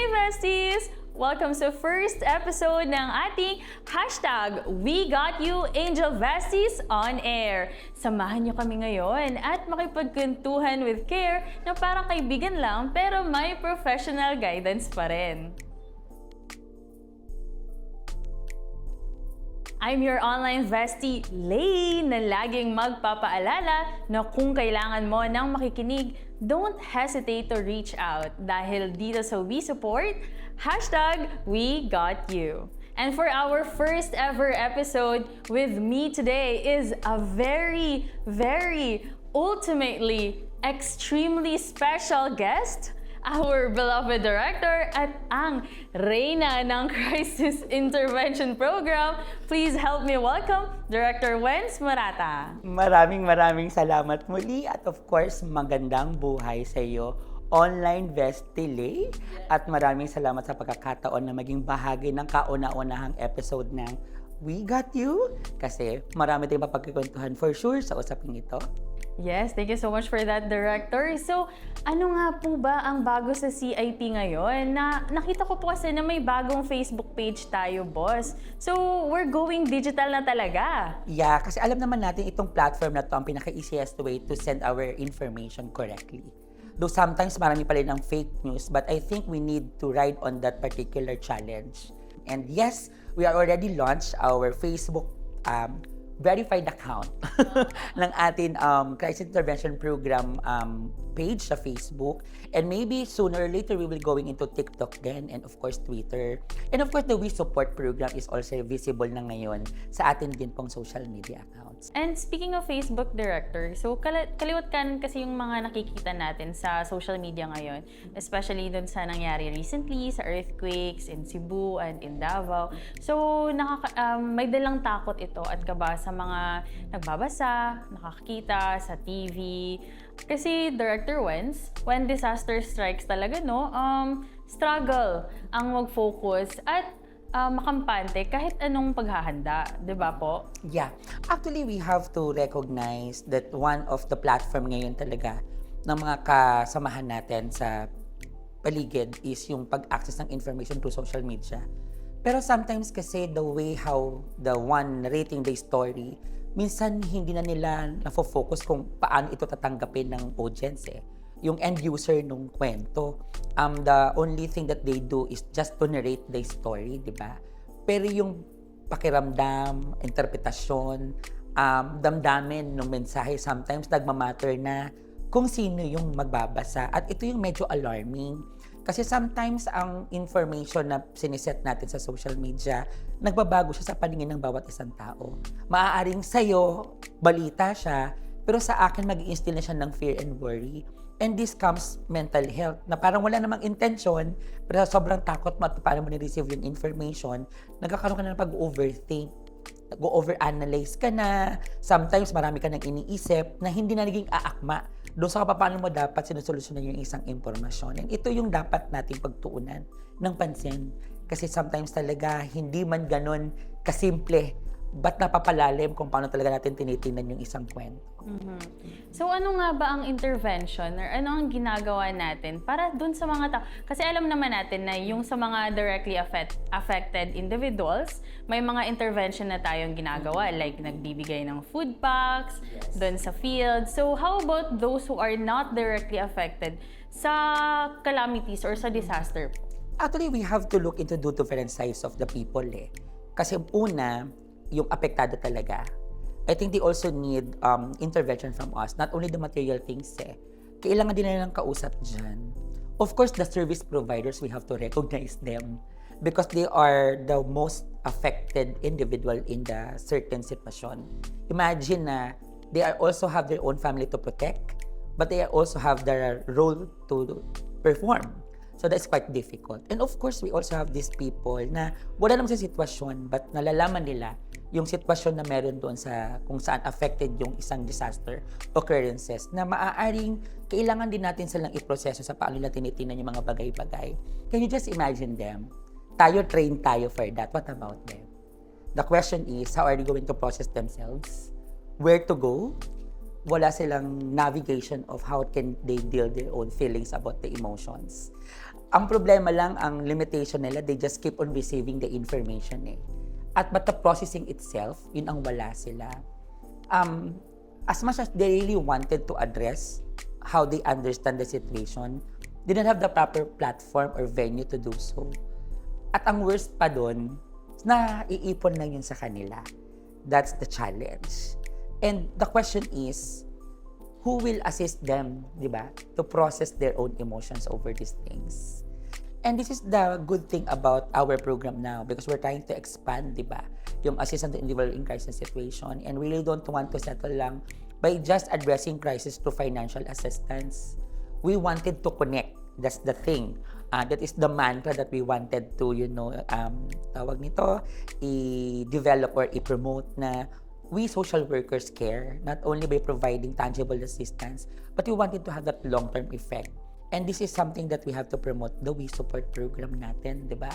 besties! Welcome sa first episode ng ating hashtag We Got You Angel Besties on Air. Samahan niyo kami ngayon at makipagkwentuhan with care na parang kaibigan lang pero may professional guidance pa rin. I'm your online bestie, Lay, na laging magpapaalala na kung kailangan mo ng makikinig, don't hesitate to reach out dahil dito sa We Support, hashtag We Got You. And for our first ever episode with me today is a very, ultimately, extremely special guest, our beloved director at ang reyna ng Crisis Intervention Program. Please help me welcome Director Wenz Morata. Maraming salamat muli at of course magandang buhay sa iyo, online bestie Lay. At maraming salamat sa pagkakataon na maging bahagi ng kauna-unahang episode ng We Got You kasi marami tayong mapagkikwentuhan for sure sa usaping ito. Yes, thank you so much for that, Director. So, ano nga po ba ang bago sa CIP ngayon? Nakita ko po kasi na may bagong Facebook page tayo, boss. So, we're going digital na talaga. Yeah, kasi alam naman natin itong platform na to ang pinaka-easiest way to send our information correctly. Though sometimes marami pa rin ng fake news, but I think we need to ride on that particular challenge. And yes, we are already launched our Facebook verified account ng ating Crisis Intervention Program page sa Facebook. And maybe sooner or later, we will going into TikTok then and of course Twitter. And of course, the We Support program is also visible na ngayon sa atin din pong social media accounts. And speaking of Facebook, Director, so kaliwat kan kasi yung mga nakikita natin sa social media ngayon, especially dun sa nangyari recently sa earthquakes in Cebu and in Davao. So, may dalang takot ito at kaba sa mga nagbabasa, nakakita sa TV. Kasi Director Wenz, when disaster strikes talaga, no, struggle ang mag-focus at makampante kahit anong paghahanda, di ba po? Yeah. Actually, we have to recognize that one of the platform ngayon talaga ng mga kasamahan natin sa paligid is yung pag-access ng information through social media. Pero sometimes kasi the way how the one narrating the story, minsan hindi na nila nafo-focus kung paano ito tatanggapin ng audience eh. Yung end user nung kwento. The only thing that they do is just to narrate the story, di ba? Pero yung pakiramdam, interpretasyon, damdamin ng mensahe, sometimes nagmamatter na kung sino yung magbabasa. At ito yung medyo alarming. Kasi sometimes ang information na siniset natin sa social media, nagbabago siya sa paningin ng bawat isang tao. Maaaring sa'yo, balita siya, pero sa akin mag-i-instill na siya ng fear and worry. And this comes mental health, na parang wala namang intention, pero sobrang takot mo at paano mo ni-receive yung information, nagkakaroon ka na ng pag-overthink, nag-overanalyze ka na, sometimes marami ka nang iniisip na hindi na naging aakma doon sa paano mo dapat sinusolusyonan yung isang impormasyon. And ito yung dapat nating pagtuunan ng pansin. Kasi sometimes talaga hindi man ganun kasimple, ba't napapalalim kung paano talaga natin tinitingnan yung isang kwento. Mm-hmm. So ano nga ba ang intervention or ano ang ginagawa natin para dun sa mga tao? Kasi alam naman natin na yung sa mga directly affected individuals, may mga intervention na tayong ginagawa like nagbibigay ng food packs, dun sa field. So how about those who are not directly affected sa calamities or sa disaster? Actually, we have to look into two different sides of the people eh. Kasi una, yung apektado talaga. I think they also need intervention from us. Not only the material things eh. Kailangan din na ng kausap dyan. Of course, the service providers, we have to recognize them because they are the most affected individual in the certain situation. Imagine na they are also have their own family to protect, but they also have their role to perform. So that's quite difficult. And of course, we also have these people na wala naman sa sitwasyon but nalalaman nila yung sitwasyon na meron doon sa kung saan affected yung isang disaster occurrences na maaaring kailangan din natin silang iproseso sa paano nila tinitingnan yung mga bagay-bagay. Can you just imagine them? Trained tayo for that. What about them? The question is, how are they going to process themselves? Where to go? Wala silang navigation of how can they deal their own feelings about the emotions. Ang problema lang, ang limitation nila, they just keep on receiving the information eh. But the processing itself, yun ang wala sila. As much as they really wanted to address how they understand the situation, they didn't have the proper platform or venue to do so. At ang worst pa doon, na iipon lang yun sa kanila. That's the challenge. And the question is, who will assist them, di ba, to process their own emotions over these things? And this is the good thing about our program now because we're trying to expand, di ba, yung assistance to individual in crisis situation, and really don't want to settle lang by just addressing crisis to financial assistance. We wanted to connect. That's the thing. That is the mantra that we wanted to, tawag nito, i-develop or i-promote na we social workers care not only by providing tangible assistance, but we wanted to have that long-term effect. And this is something that we have to promote, the We Support program natin, di ba?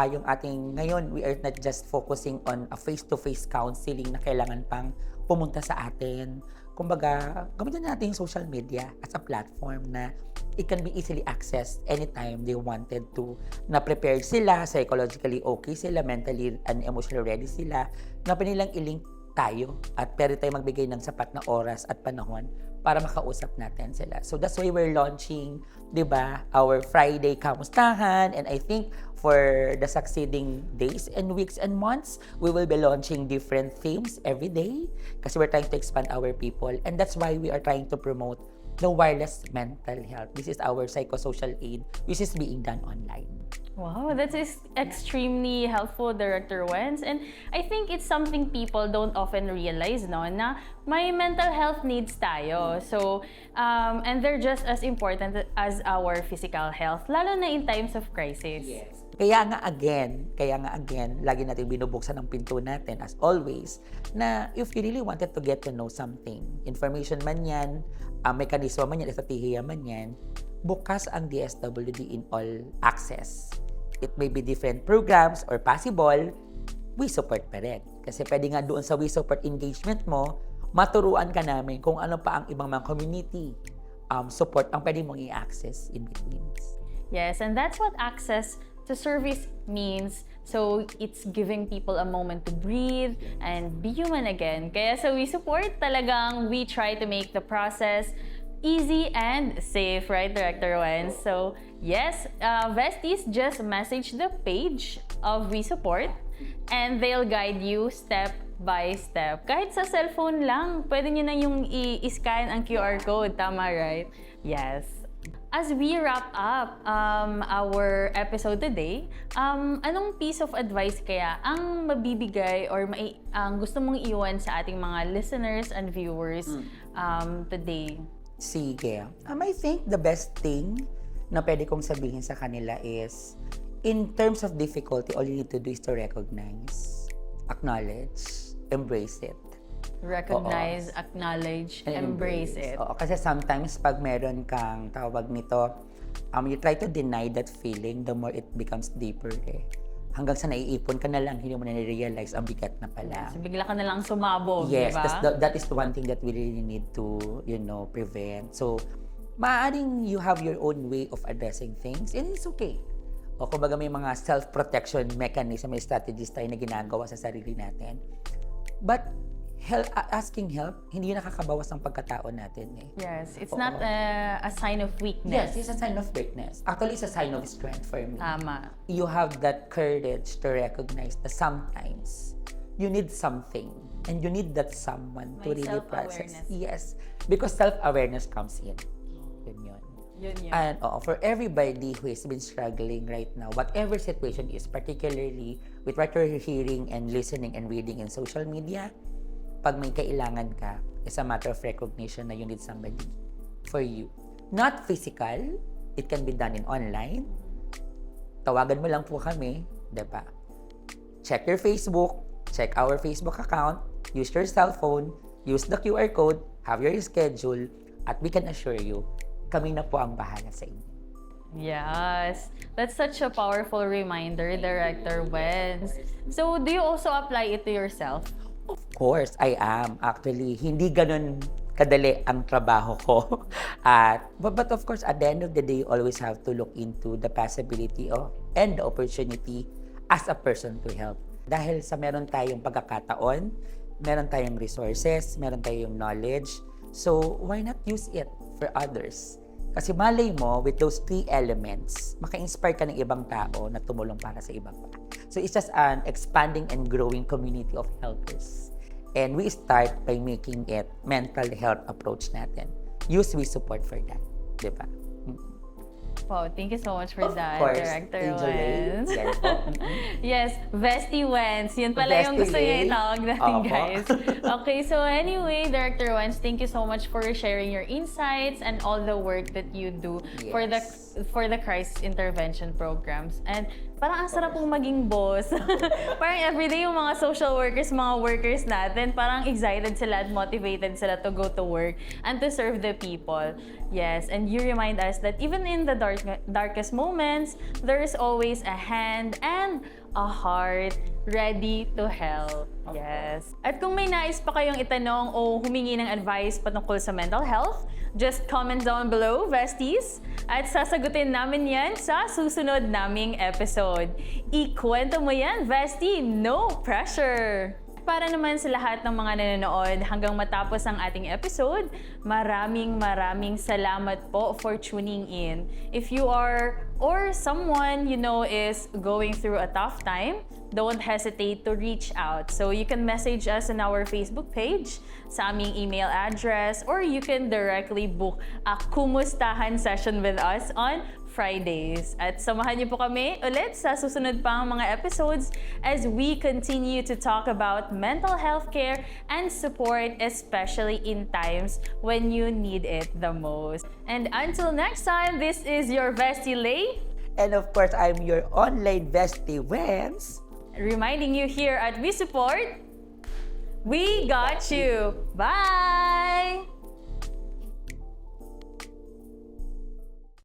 Yung ating, ngayon, we are not just focusing on a face-to-face counseling na kailangan pang pumunta sa atin. Kumbaga, gamitin natin yung social media as a platform na it can be easily accessed anytime they wanted to, na prepared sila, psychologically okay sila, mentally and emotionally ready sila, na panilang i-link tayo at pwede tayo magbigay ng sapat na oras at panahon para makausap natin sila. So that's why we're launching, di ba, our Friday Kamustahan, and I think for the succeeding days and weeks and months, we will be launching different themes every day kasi we're trying to expand our people, and that's why we are trying to promote the wireless mental health. This is our psychosocial aid, which is being done online. Wow, that is extremely helpful, Director Wenz. And I think it's something people don't often realize, no, na may mental health needs tayo. So, and they're just as important as our physical health, lalo na in times of crisis. Yes. Kaya nga again, lagi natin binubuksan ang pinto natin as always, na if you really wanted to get to know something, information man yan, mekanismo man yan, estratehiya man yan, bukas ang DSWD in all access. It may be different programs or possible, we support pa rin. Kasi pwede nga doon sa we support engagement mo, maturuan ka namin kung ano pa ang ibang mga community support ang pwede mong i-access in between. Yes, and that's what access to service means. So it's giving people a moment to breathe and be human again. Kaya sa We Support, talagang we try to make the process easy and safe, right, Director Wenz? So yes, Vesties, just message the page of We Support and they'll guide you step by step. Kahit sa cellphone lang, pwede nyo na yung i-scan ang QR code. Tama, right? Yes. As we wrap up our episode today, anong piece of advice kaya ang mabibigay or ang gusto mong iwan sa ating mga listeners and viewers today? Sige. I think the best thing na pwede kong sabihin sa kanila is, in terms of difficulty, all you need to do is to recognize, acknowledge, embrace it. Recognize, acknowledge, embrace it. Oo, kasi sometimes pag meron kang tawag nito, you try to deny that feeling, the more it becomes deeper eh. Hanggang sa naiipon ka na lang, hindi mo na realize ang bigat na pala. So, bigla ka na lang sumabog, yes, diba? that is the one thing that we really need to, prevent. So, maaaring you have your own way of addressing things, and it's okay. O kumbaga may mga self-protection mechanism, may strategies tayo na ginagawa sa sarili natin. But, asking help, hindi yun nakakabawas ng pagkatao natin eh. Yes, it's not a sign of weakness. Yes, it's a sign of weakness. Actually, it's a sign of strength for me. Tama. You have that courage to recognize that sometimes you need something and you need that someone to May really process. self-awareness. Yes, because self-awareness comes in. Yun. Yun. And for everybody who has been struggling right now, whatever situation is, particularly with what you're hearing and listening and reading in social media, pag may kailangan ka, it's a matter of recognition na you need somebody for you. Not physical, it can be done in online. Tawagan mo lang po kami, diba? Check your Facebook, check our Facebook account, use your cell phone, use the QR code, have your schedule, at we can assure you, kami na po ang bahala sa inyo. Yes, that's such a powerful reminder, Director Wenz. So, do you also apply it to yourself? Of course, I am. Actually, hindi ganun kadali ang trabaho ko. But of course, at the end of the day, you always have to look into the possibility of and the opportunity as a person to help. Dahil sa meron tayong pagkakataon, meron tayong resources, meron tayong knowledge, so why not use it for others? Kasi malay mo, with those 3 elements, maka-inspire ka ng ibang tao na tumulong para sa ibang pa. So it's just an expanding and growing community of helpers. And we start by making it mental health approach natin. Use we support for that. Diba? Wow, thank you so much for Of that, course, Director Angel Ray. Wens. Yes po. Yes, Vesty Wens. Yun pala yung Bestie gusto niya Lay. itawag natin, Opo. guys. Okay, so anyway, Director Wens, thank you so much for sharing your insights and all the work that you do Yes. for the crisis intervention programs. And parang ang sarap pong maging boss. Parang everyday yung mga social workers, mga workers natin, parang excited sila at motivated sila to go to work and to serve the people. Yes, and you remind us that even in the darkest moments, there is always a hand and a heart ready to help. Yes. At kung may nais pa kayong itanong o humingi ng advice patungkol sa mental health, just comment down below, Vesties, at sasagutin namin yan sa susunod naming episode. Ikwento mo yan, Vestie, no pressure! Para naman sa lahat ng mga nanonood hanggang matapos ang ating episode, maraming salamat po for tuning in. If you are or someone you know is going through a tough time, don't hesitate to reach out. So you can message us on our Facebook page, sa aming email address, or you can directly book a kumustahan session with us on Fridays. At samahan niyo po kami ulit sa susunod pang mga episodes as we continue to talk about mental health care and support, especially in times when you need it the most. And until next time, this is your Vestie Lay, And of course, I'm your online bestie, Wens. reminding you here at We Support, we got you. Bye!